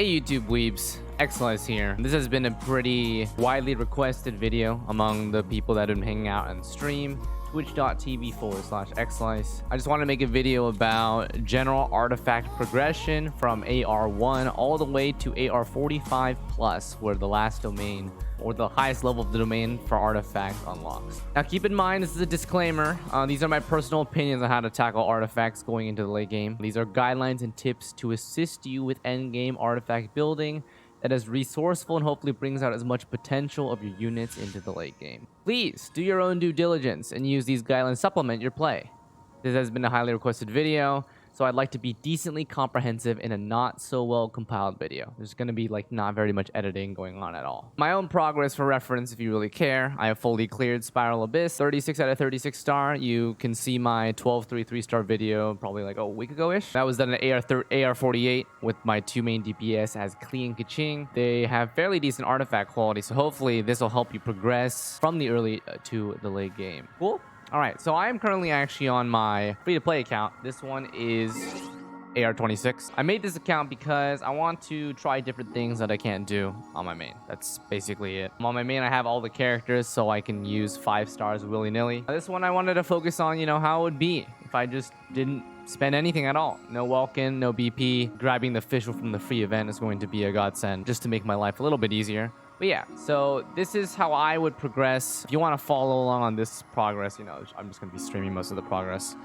Hey YouTube weebs, Xlice here. This has been a pretty widely requested video among the people that have been hanging out on stream. Twitch.tv/Xlice. I just want to make a video about general artifact progression from AR1 all the way to AR45 plus, where the last domain or the highest level of the domain for artifacts unlocks. Now keep in mind, this is a disclaimer. These are my personal opinions on how to tackle artifacts going into the late game. These are guidelines and tips to assist you with endgame artifact building that is resourceful and hopefully brings out as much potential of your units into the late game. Please do your own due diligence and use these guidelines to supplement your play. This has been a highly requested video, so I'd like to be decently comprehensive in a not so well compiled video. There's going to be like not very much editing going on at all. My own progress for reference if you really care. I have fully cleared Spiral Abyss, 36 out of 36 star. You can see my 12-3 3-star video probably like a week ago-ish. That was done at AR48 with my two main DPS as Klee and Keqing. They have fairly decent artifact quality, so hopefully this will help you progress from the early to the late game. Cool? All right, so I am currently actually on my free-to-play account. This one is AR26. I made this account because I want to try different things that I can't do on my main. That's basically it. On my main, I have all the characters, so I can use 5 stars willy-nilly. This one, I wanted to focus on, you know, how it would be if I just didn't spend anything at all. No walk-in, no BP. Grabbing the official from the free event is going to be a godsend just to make my life a little bit easier. But yeah, so this is how I would progress. If you want to follow along on this progress, you know, I'm just going to be streaming most of the progress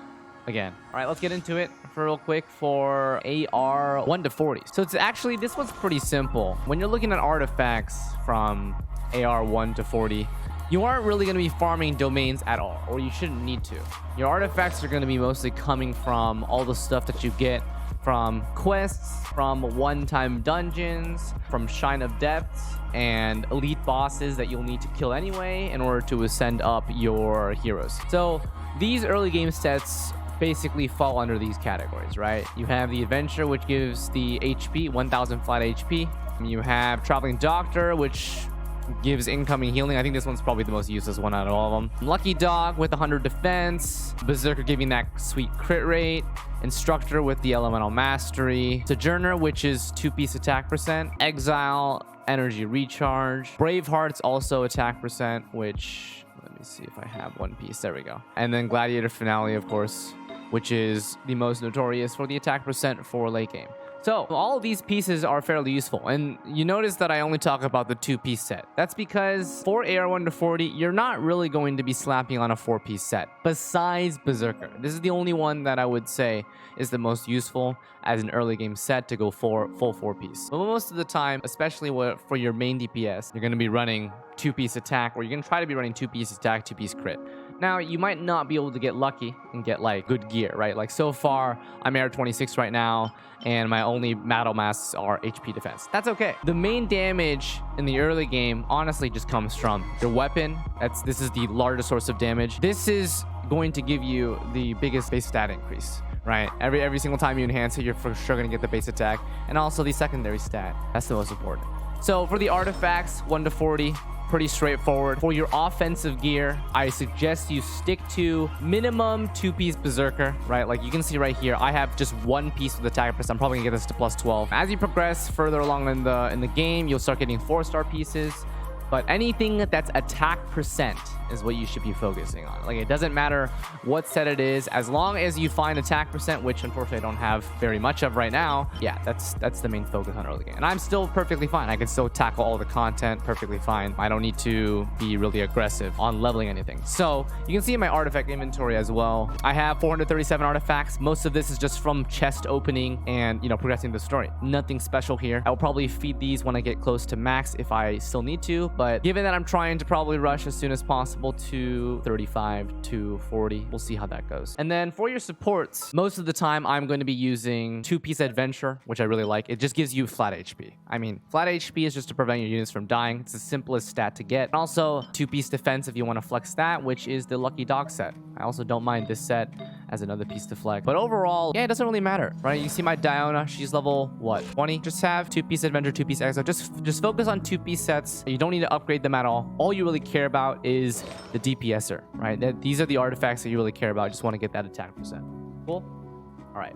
again. All right, let's get into it for real quick for AR 1 to 40. So it's actually, this one's pretty simple. When you're looking at artifacts from AR 1 to 40, you aren't really going to be farming domains at all, or you shouldn't need to. Your artifacts are going to be mostly coming from all the stuff that you get from quests, from one-time dungeons, from Shrine of Depths, and elite bosses that you'll need to kill anyway in order to ascend up your heroes. So these early game sets basically fall under these categories, right? You have the Adventure, which gives the HP, 1000 flat HP. You have Traveling Doctor, which gives incoming healing. I think this one's probably the most useless one out of all of them. Lucky Dog with 100 defense. Berserker giving that sweet crit rate. Instructor with the elemental mastery. Sojourner, which is 2-piece attack percent. Exile, energy recharge. Braveheart's also attack percent, which, let me see if I have one piece. There we go. And then Gladiator Finale, of course, which is the most notorious for the attack percent for late game. So all of these pieces are fairly useful, and you notice that I only talk about the 2-piece set. That's because for AR 1 to 40, you're not really going to be slapping on a 4-piece set besides Berserker. This is the only one that I would say is the most useful as an early game set to go for full 4-piece. But most of the time, especially for your main DPS, you're going to be running 2-piece attack, or you're going to try to be running 2-piece attack, 2-piece crit. Now, you might not be able to get lucky and get like good gear, right? Like so far, I'm AR 26 right now, and my only battle masks are HP defense. That's okay. The main damage in the early game honestly just comes from your weapon. This is the largest source of damage. This is going to give you the biggest base stat increase, right? Every single time you enhance it, you're for sure going to get the base attack, and also the secondary stat. That's the most important. So for the artifacts, 1 to 40, pretty straightforward. For your offensive gear, I suggest you stick to minimum 2-piece Berserker, right? Like you can see right here, I have just 1 piece with attack percent. I'm probably gonna get this to plus 12. As you progress further along in the game, you'll start getting 4-star pieces. But anything that's attack percent is what you should be focusing on. Like, it doesn't matter what set it is, as long as you find attack percent, which unfortunately I don't have very much of right now. Yeah, that's the main focus on early game. And I'm still perfectly fine. I can still tackle all the content perfectly fine. I don't need to be really aggressive on leveling anything. So you can see in my artifact inventory as well, I have 437 artifacts. Most of this is just from chest opening and, you know, progressing the story. Nothing special here. I'll probably feed these when I get close to max if I still need to. But given that I'm trying to probably rush as soon as possible to 35 to 40, we'll see how that goes. And then for your supports, most of the time I'm going to be using 2-piece Adventure, which I really like. It just gives you flat HP. I mean, flat HP is just to prevent your units from dying. It's the simplest stat to get. And also 2-piece defense if you want to flex that, which is the Lucky Dog set. I also don't mind this set as another piece to flex. But overall, yeah, it doesn't really matter, right? You see my Diona, she's level, what, 20? Just have 2-piece Adventure, 2-piece Exile. Just focus on 2-piece sets. You don't need to upgrade them at all. All you really care about is the DPSer, right? These are the artifacts that you really care about. Just want to get that attack percent. Cool? All right.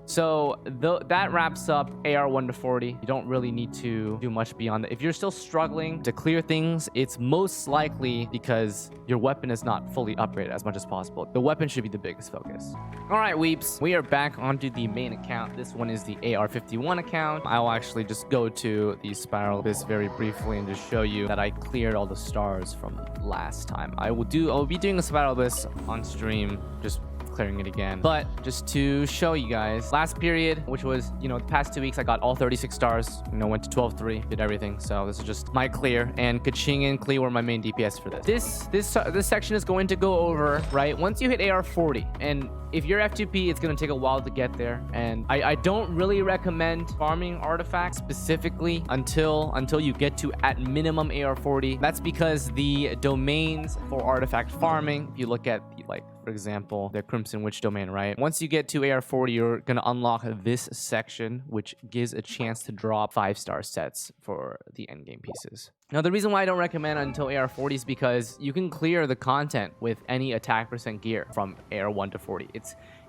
So that wraps up AR 1 to 40. You don't really need to do much beyond that. If you're still struggling to clear things, it's most likely because your weapon is not fully upgraded as much as possible. The weapon should be the biggest focus. All right, weeps, we are back onto the main account. This one is the AR 51 account. I'll actually just go to the Spiral Abyss very briefly and just show you that I cleared all the stars from last time. I'll be doing a Spiral Abyss on stream, just clearing it again, but just to show you guys, last period, which was, you know, the past 2 weeks, I got all 36 stars, you know, went to 12-3, did everything. So this is just my clear, and Keqing and Klee were my main DPS for this. This section is going to go over, right, once you hit AR 40, and if you're F2P, it's going to take a while to get there. And I don't really recommend farming artifacts specifically until you get to at minimum AR 40. That's because the domains for artifact farming, if you look at the, like, for example, the Crimson Witch domain, right? Once you get to AR 40, you're going to unlock this section, which gives a chance to drop 5-star sets for the endgame pieces. Now, the reason why I don't recommend until AR 40 is because you can clear the content with any attack percent gear from AR 1 to 40.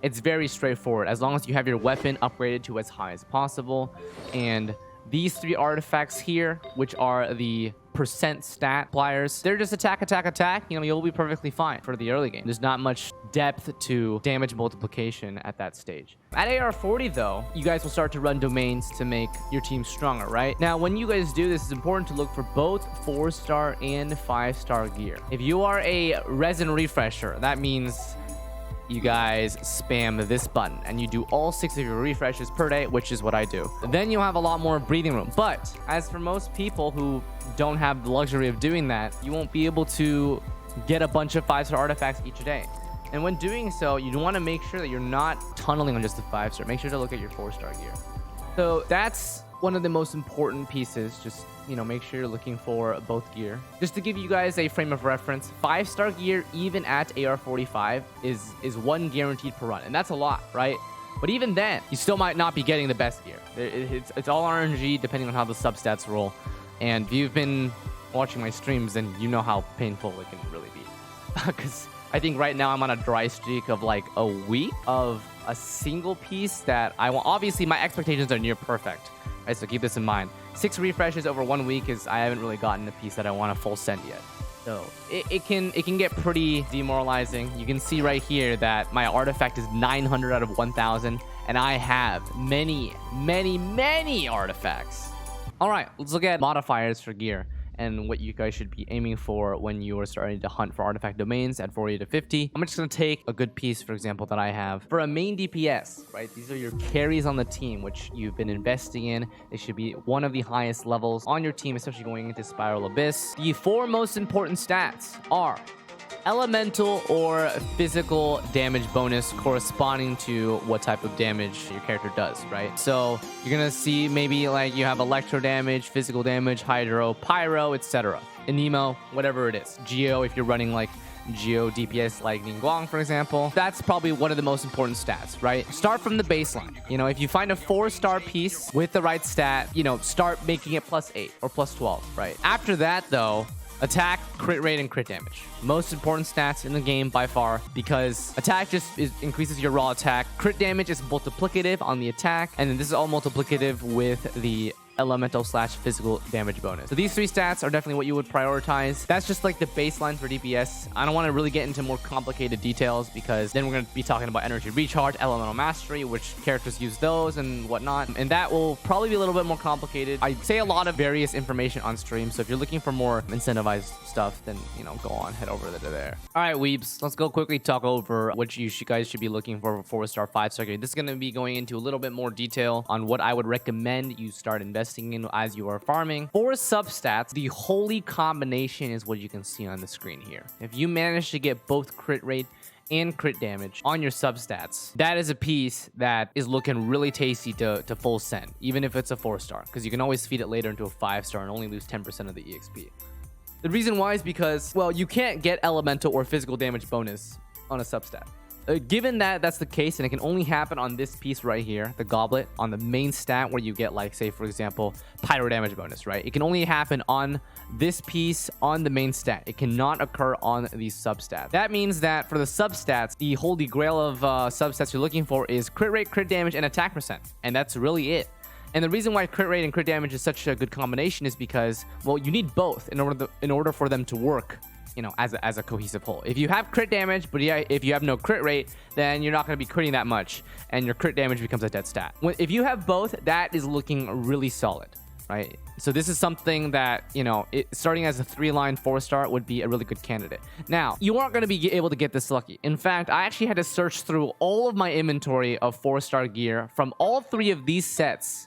It's very straightforward as long as you have your weapon upgraded to as high as possible. And these 3 artifacts here, which are the percent stat pliers, they're just attack, attack, attack. You know, you'll be perfectly fine for the early game. There's not much depth to damage multiplication at that stage. At AR 40 though, you guys will start to run domains to make your team stronger, right? Now, when you guys do this, it's important to look for both 4-star and 5-star gear. If you are a resin refresher, that means you guys spam this button and you do all 6 of your refreshes per day, which is what I do. Then you'll have a lot more breathing room. But as for most people who don't have the luxury of doing that, you won't be able to get a bunch of 5-star artifacts each day. And when doing so, you want to make sure that you're not tunneling on just the 5-star. Make sure to look at your 4-star gear. So that's one of the most important pieces. Just, you know, make sure you're looking for both gear. Just to give you guys a frame of reference, 5-star gear, even at AR 45, is 1 guaranteed per run. And that's a lot, right? But even then, you still might not be getting the best gear. It's all RNG depending on how the substats roll. And if you've been watching my streams, then you know how painful it can really be. Because I think right now I'm on a dry streak of like a week of a single piece that I want. Obviously, my expectations are near perfect. Right, so keep this in mind. 6 refreshes over 1 week is I haven't really gotten a piece that I want a full send yet. So it can get pretty demoralizing. You can see right here that my artifact is 900 out of 1,000, and I have many, many, many artifacts. All right, let's look at modifiers for gear and what you guys should be aiming for when you are starting to hunt for artifact domains at 40 to 50. I'm just going to take a good piece, for example, that I have. For a main DPS, right? These are your carries on the team, which you've been investing in. They should be one of the highest levels on your team, especially going into Spiral Abyss. The 4 most important stats are elemental or physical damage bonus corresponding to what type of damage your character does, right? So you're gonna see maybe like you have electro damage, physical damage, hydro, pyro, etc. Anemo, whatever it is. Geo, if you're running like Geo DPS like Ningguang, for example, that's probably one of the most important stats, right? Start from the baseline. You know, if you find a 4-star piece with the right stat, you know, start making it +8 or +12, right? After that though, attack, crit rate, and crit damage. Most important stats in the game by far, because attack just increases your raw attack. Crit damage is multiplicative on the attack, and then this is all multiplicative with the elemental/physical damage bonus. So these 3 stats are definitely what you would prioritize. That's just like the baseline for DPS. I don't want to really get into more complicated details because then we're going to be talking about energy recharge, elemental mastery, which characters use those and whatnot. And that will probably be a little bit more complicated. I say a lot of various information on stream. So if you're looking for more incentivized stuff, then, you know, go on, head over to there. All right, weebs, let's go quickly talk over what you guys should be looking for 4-star, 5-star gear. This is going to be going into a little bit more detail on what I would recommend you start investing in as you are farming. For substats, the holy combination is what you can see on the screen here. If you manage to get both crit rate and crit damage on your substats, that is a piece that is looking really tasty to full send, even if it's a 4-star, because you can always feed it later into a 5-star and only lose 10% of the EXP. The reason why is because, well, you can't get elemental or physical damage bonus on a substat. given that that's the case and it can only happen on this piece right here, the goblet, on the main stat where you get like, say for example, pyro damage bonus, right? It can only happen on this piece on the main stat. It cannot occur on these substats. That means that for the substats, the holy grail of substats you're looking for is crit rate, crit damage, and attack percent. And that's really it. And the reason why crit rate and crit damage is such a good combination is because, well, you need both in order for them to work, you know, as a cohesive whole. If you have crit damage, but yeah, if you have no crit rate, then you're not going to be critting that much, and your crit damage becomes a dead stat. If you have both, that is looking really solid, right? So this is something that, you know, starting as a 3-line 4-star would be a really good candidate. Now, you aren't going to be able to get this lucky. In fact, I actually had to search through all of my inventory of 4-star gear from all 3 of these sets,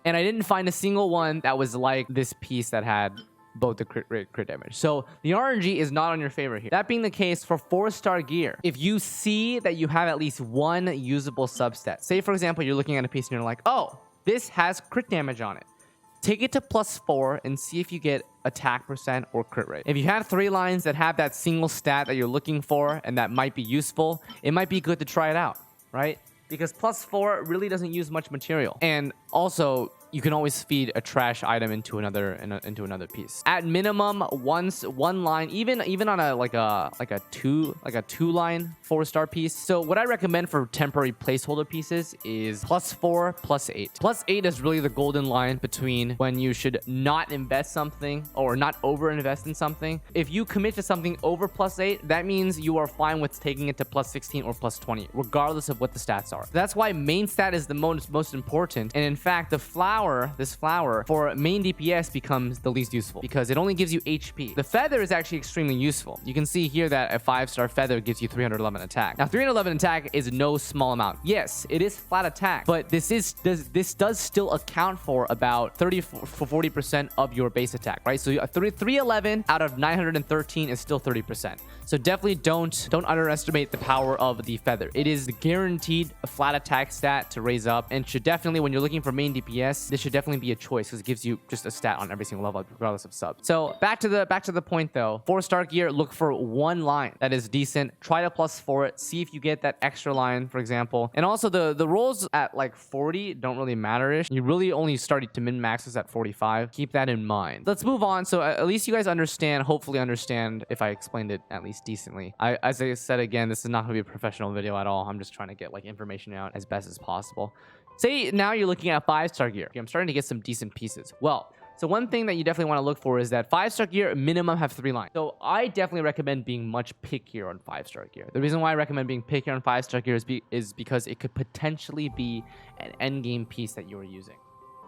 and I didn't find a single one that was like this piece that had both the crit rate, crit damage. So the RNG is not on your favor here. That being the case, for 4-star gear, if you see that you have at least one usable substat, say for example, you're looking at a piece and you're like, oh, this has crit damage on it. Take it to +4 and see if you get attack percent or crit rate. If you have 3 lines that have that single stat that you're looking for and that might be useful, it might be good to try it out, right? Because +4 really doesn't use much material. And also, you can always feed a trash item into another piece. At minimum, one line, even on a like a 2-line 4-star piece. So what I recommend for temporary placeholder pieces is +4, +8. +8 is really the golden line between when you should not invest something or not over invest in something. If you commit to something over +8, that means you are fine with taking it to +16 or +20, regardless of what the stats are. That's why main stat is the most important. And in fact, this flower for main DPS becomes the least useful because it only gives you HP. The feather is actually extremely useful. You can see here that a 5-star feather gives you 311 attack. Now 311 attack is no small amount. Yes, it is flat attack, but this does still account for about 40% of your base attack, right? So 311 out of 913 is still 30%. So definitely don't underestimate the power of the feather. It is the guaranteed flat attack stat to raise up, and should definitely, when you're looking for main DPS, this should definitely be a choice because it gives you just a stat on every single level regardless of sub. So back to the point though. 4-star gear, look for one line that is decent. Try to +4 it. See if you get that extra line, for example. And also the rolls at like 40 don't really matter-ish. You really only started to min-max this at 45. Keep that in mind. Let's move on. So at least you guys hopefully understand if I explained it at least decently. As I said again, this is not going to be a professional video at all. I'm just trying to get like information out as best as possible. Say now you're looking at 5-star gear. I'm starting to get some decent pieces. Well, so one thing that you definitely want to look for is that 5-star gear minimum have 3 lines. So I definitely recommend being much pickier on 5-star gear. The reason why I recommend being pickier on 5-star gear is because it could potentially be an endgame piece that you're using.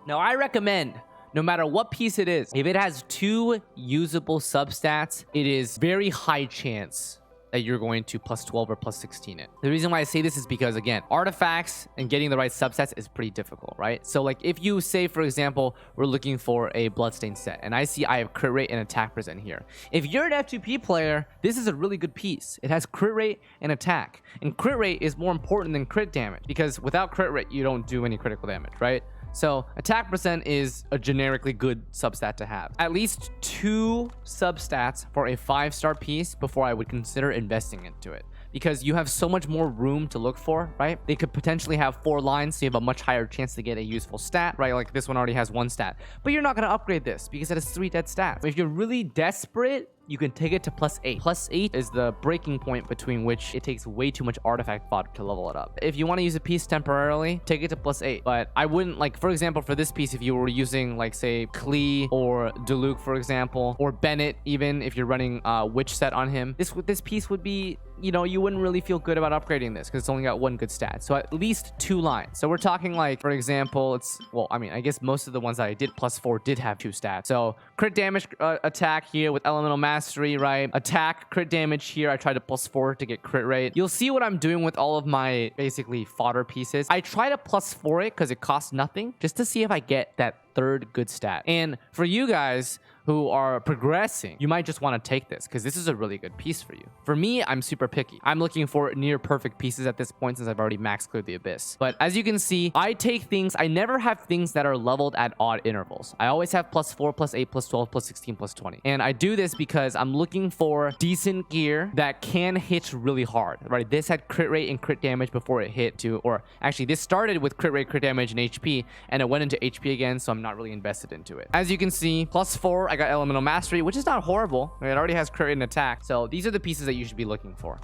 Now I recommend, no matter what piece it is, if it has 2 usable substats, it is very high chance that you're going to +12 or +16 it. The reason why I say this is because, again, artifacts and getting the right subsets is pretty difficult, right? So like if you say, for example, we're looking for a bloodstained set and I see I have crit rate and attack percent here. If you're an F2P player, this is a really good piece. It has crit rate and attack, and crit rate is more important than crit damage because without crit rate you don't do any critical damage, right? So attack percent is a generically good substat to have. At least 2 substats for a 5-star piece before I would consider investing into it, because you have so much more room to look for, right? They could potentially have 4 lines, so you have a much higher chance to get a useful stat, right? Like this one already has 1 stat, but you're not going to upgrade this because it has 3 dead stats. If you're really desperate, you can take it to +8. +8 is the breaking point between which it takes way too much artifact fodder to level it up. If you want to use a piece temporarily, take it to +8. But I wouldn't, like, for example, for this piece, if you were using, like, say, Klee or Diluc, for example, or Bennett, even if you're running Witch set on him, this piece would be, you know, you wouldn't really feel good about upgrading this because it's only got 1 good stat. So at least 2 lines. So we're talking, like, for example, well, I mean, I guess most of the ones that I did +4 did have 2 stats. So crit damage attack here with elemental mastery, right? Attack, crit damage here. I tried to +4 to get crit rate. You'll see what I'm doing with all of my basically fodder pieces. I try to +4 it because it costs nothing just to see if I get that 3rd good stat. And for you guys, who are progressing, you might just want to take this because this is a really good piece for you. For me, I'm super picky. I'm looking for near perfect pieces at this point since I've already max cleared the Abyss. But as you can see, I take things, I never have things that are leveled at odd intervals. I always have +4, +8, +12, +16, +20. And I do this because I'm looking for decent gear that can hit really hard, right? This had crit rate and crit damage before it hit to, or actually this started with crit rate, crit damage, and HP, and it went into HP again, so I'm not really invested into it. As you can see, +4, I got Elemental Mastery, which is not horrible. It already has crit rate and attack, so these are the pieces that you should be looking for.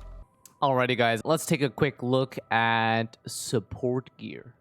Alrighty, guys, let's take a quick look at support gear.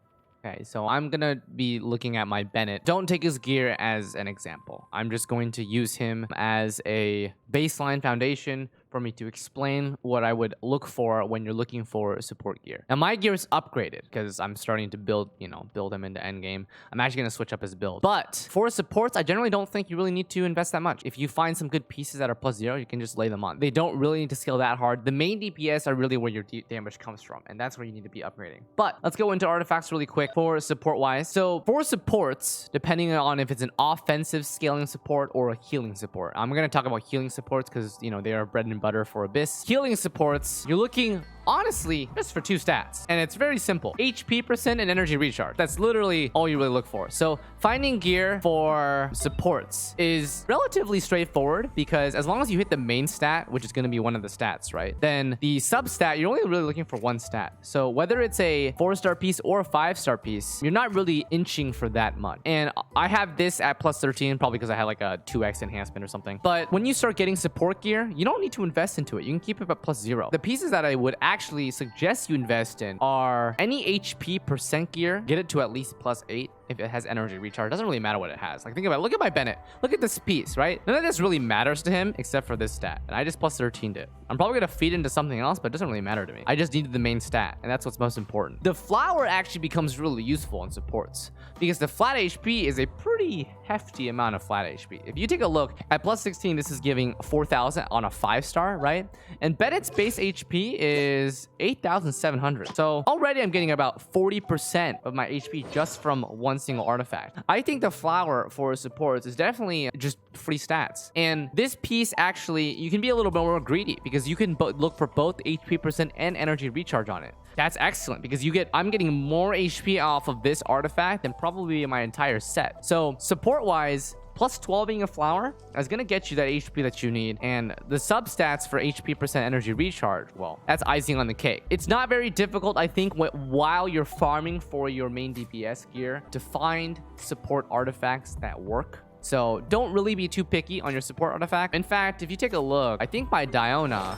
Okay, so I'm gonna be looking at my Bennett. Don't take his gear as an example. I'm just going to use him as a baseline foundation for me to explain what I would look for when you're looking for support gear. Now, my gear is upgraded because I'm starting to build him into endgame. I'm actually going to switch up his build. But for supports, I generally don't think you really need to invest that much. If you find some good pieces that are +0, you can just lay them on. They don't really need to scale that hard. The main DPS are really where your damage comes from, and that's where you need to be upgrading. But let's go into artifacts really quick for support-wise. So for supports, depending on if it's an offensive scaling support or a healing support, I'm going to talk about healing supports because, they are bread and butter for Abyss. Healing supports, you're looking honestly just for 2 stats, and it's very simple: HP % and energy recharge. That's literally all you really look for. So finding gear for supports is relatively straightforward because as long as you hit the main stat, which is going to be one of the stats, right, then the sub stat, you're only really looking for 1 stat. So whether it's a 4-star piece or a 5-star piece, you're not really inching for that much. And I have this at +13 probably because I had like a 2x enhancement or something. But when you start getting support gear, you don't need to invest into it. You can keep it at +0. The pieces that I would actually suggest you invest in are any HP % gear. Get it to at least +8 if it has energy recharge. Doesn't really matter what it has. Like, think about it. Look at my Bennett. Look at this piece, right? None of this really matters to him except for this stat, and I just +13'd it. I'm probably gonna feed into something else, but it doesn't really matter to me. I just needed the main stat, and that's what's most important. The flower actually becomes really useful in supports because the flat HP is a pretty hefty amount of flat HP. If you take a look at +16, this is giving 4,000 on a 5-star, right? And Bennett's base HP is 8,700. So already I'm getting about 40% of my HP just from one single artifact. I think the flower for supports is definitely just free stats. And this piece actually, you can be a little bit more greedy because you can look for both HP % and energy recharge on it. That's excellent because I'm getting more HP off of this artifact than probably my entire set. So support-wise, +12 being a flower is going to get you that HP that you need. And the substats for HP % energy recharge, well, that's icing on the cake. It's not very difficult, I think, while you're farming for your main DPS gear to find support artifacts that work. So don't really be too picky on your support artifact. In fact, if you take a look, I think my Diona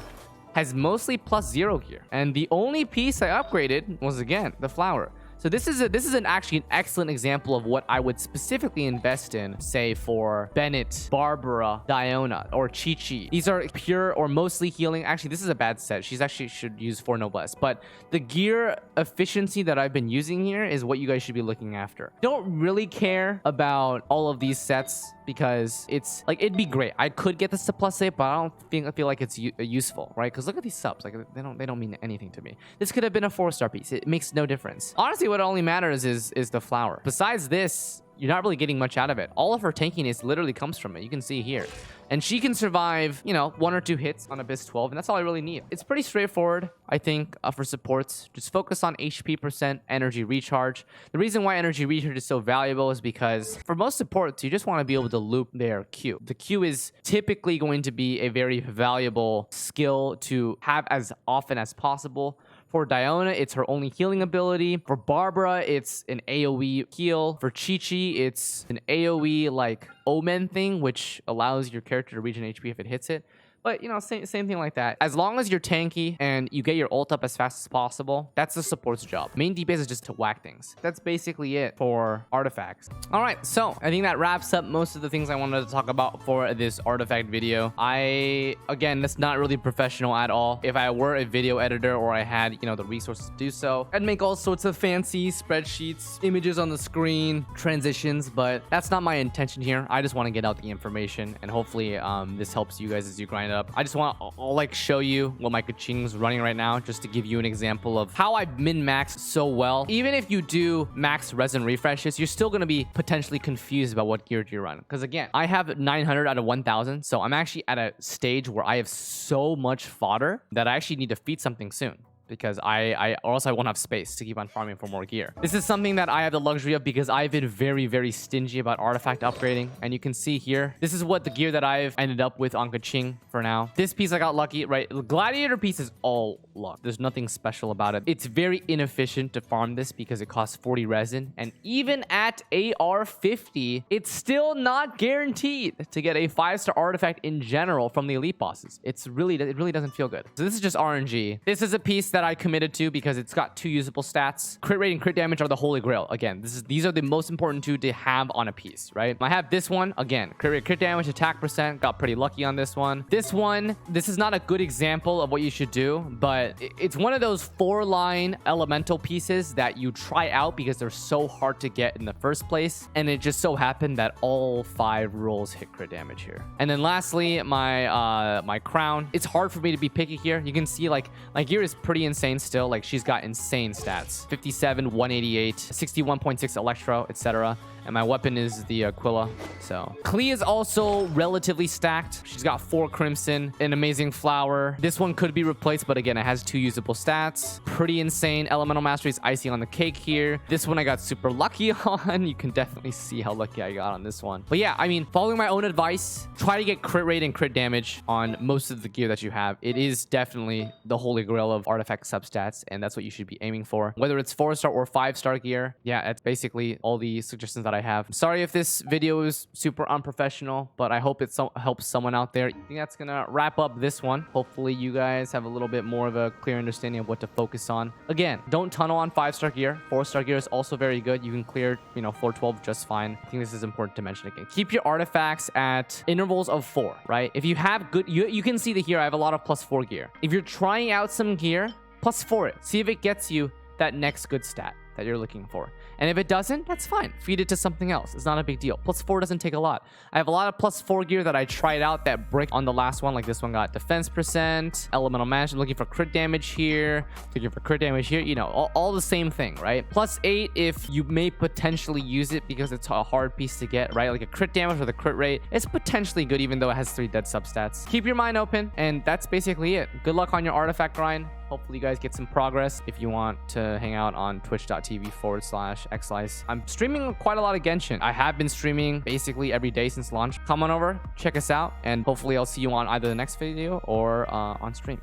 has mostly +0 gear. And the only piece I upgraded was, again, the flower. So this is actually an excellent example of what I would specifically invest in, say for Bennett, Barbara, Diona, or Chi-Chi. These are pure or mostly healing. Actually, this is a bad set. She's actually should use 4 noblesse. But the gear efficiency that I've been using here is what you guys should be looking after. Don't really care about all of these sets because it's like, it'd be great. I could get this to +8, but I don't feel like it's useful, right? Because look at these subs. Like, they don't mean anything to me. This could have been a 4-star piece. It makes no difference. Honestly, what only matters is the flower. Besides this, you're not really getting much out of it. All of her tankiness literally comes from it. You can see here. And she can survive, 1 or 2 hits on Abyss 12, and that's all I really need. It's pretty straightforward, I think, for supports. Just focus on HP %, energy recharge. The reason why energy recharge is so valuable is because for most supports, you just want to be able to loop their Q. The Q is typically going to be a very valuable skill to have as often as possible. For Diona, it's her only healing ability. For Barbara, it's an AoE heal. For Chi-Chi, it's an AoE like Omen thing, which allows your character to regen HP if it hits it. But, same thing like that. As long as you're tanky and you get your ult up as fast as possible, that's the support's job. Main DPS is just to whack things. That's basically it for artifacts. All right, so I think that wraps up most of the things I wanted to talk about for this artifact video. Again, that's not really professional at all. If I were a video editor or I had, the resources to do so, I'd make all sorts of fancy spreadsheets, images on the screen, transitions, but that's not my intention here. I just want to get out the information, and hopefully this helps you guys as you grind up. I just want I'll like show you what my Keqing's running right now, just to give you an example of how I min-max so well. Even if you do max resin refreshes, you're still going to be potentially confused about what gear do you run. Because again, I have 900 out of 1000. So I'm actually at a stage where I have so much fodder that I actually need to feed something soon, because or else I won't have space to keep on farming for more gear. This is something that I have the luxury of because I've been very, very stingy about artifact upgrading. And you can see here, this is what the gear that I've ended up with on Keqing for now. This piece I got lucky, right? The gladiator piece is all luck. There's nothing special about it. It's very inefficient to farm this because it costs 40 resin. And even at AR 50, it's still not guaranteed to get a 5-star artifact in general from the elite bosses. It really doesn't feel good. So this is just RNG. This is a piece that I committed to because it's got 2 usable stats. Crit rate and crit damage are the holy grail. Again, these are the most important 2 to have on a piece, right? I have this one. Again, crit rate, crit damage, attack percent. Got pretty lucky on this one. This is not a good example of what you should do, but it's one of those 4-line elemental pieces that you try out because they're so hard to get in the first place. And it just so happened that all 5 rolls hit crit damage here. And then lastly, my crown. It's hard for me to be picky here. You can see like my gear is pretty insane still. Like she's got insane stats: 57, 188, 61.6 electro, etc. And my weapon is the Aquila. So Klee is also relatively stacked. She's got 4 crimson, an amazing flower. This one could be replaced, but again, it has 2 usable stats. Pretty insane. Elemental mastery is icing on the cake here. This one I got super lucky on. You can definitely see how lucky I got on this one. But yeah, I mean, following my own advice, try to get crit rate and crit damage on most of the gear that you have. It is definitely the holy grail of artifact substats, and that's what you should be aiming for. Whether it's 4-star or 5-star gear, yeah, that's basically all the suggestions that I have. Sorry if this video is super unprofessional, but I hope it helps someone out there. I think that's gonna wrap up this one. Hopefully you guys have a little bit more of a clear understanding of what to focus on. Again, don't tunnel on 5-star gear. 4-star gear is also very good. You can clear, floor 12 just fine. I think this is important to mention again. Keep your artifacts at intervals of 4, right? If you have good, you can see that here I have a lot of +4 gear. If you're trying out some gear, +4 it. See if it gets you that next good stat that you're looking for. And if it doesn't, that's fine. Feed it to something else. It's not a big deal. +4 doesn't take a lot. I have a lot of +4 gear that I tried out that brick on the last one. Like this one got defense percent, elemental management, looking for crit damage here, looking for crit damage here, all the same thing, right? +8 if you may potentially use it because it's a hard piece to get, right? Like a crit damage with a crit rate, it's potentially good even though it has 3 dead substats. Keep your mind open, and that's basically it. Good luck on your artifact grind. Hopefully you guys get some progress. If you want to hang out on twitch.tv/Xlice. I'm streaming quite a lot of Genshin. I have been streaming basically every day since launch. Come on over, check us out, and hopefully I'll see you on either the next video or on stream.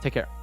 Take care.